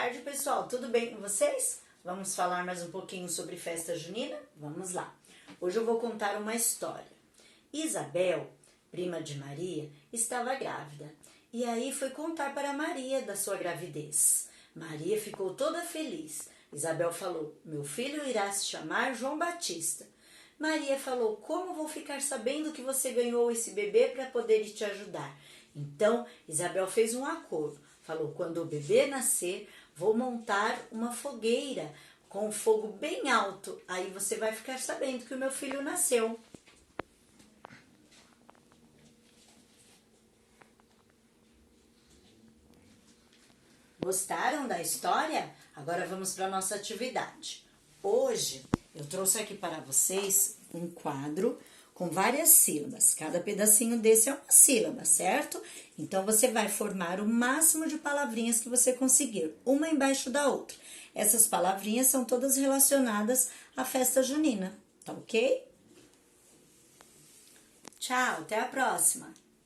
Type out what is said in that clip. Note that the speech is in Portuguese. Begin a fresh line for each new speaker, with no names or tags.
tarde, pessoal. Tudo bem com vocês? Vamos falar mais um pouquinho sobre festa junina? Vamos lá. Hoje eu vou contar uma história. Isabel, prima de Maria, estava grávida e aí foi contar para Maria da sua gravidez. Maria ficou toda feliz. Isabel falou: "Meu filho irá se chamar João Batista." Maria falou: "Como vou ficar sabendo que você ganhou esse bebê para poder te ajudar?" Então, Isabel fez um acordo. Falou: "Quando o bebê nascer, vou montar uma fogueira com fogo bem alto. Aí você vai ficar sabendo que o meu filho nasceu." Gostaram da história? Agora vamos para a nossa atividade. Hoje eu trouxe aqui para vocês um quadro com várias sílabas. Cada pedacinho desse é uma sílaba, certo? Então você vai formar o máximo de palavrinhas que você conseguir, uma embaixo da outra. Essas palavrinhas são todas relacionadas à festa junina, tá ok? Tchau, até a próxima!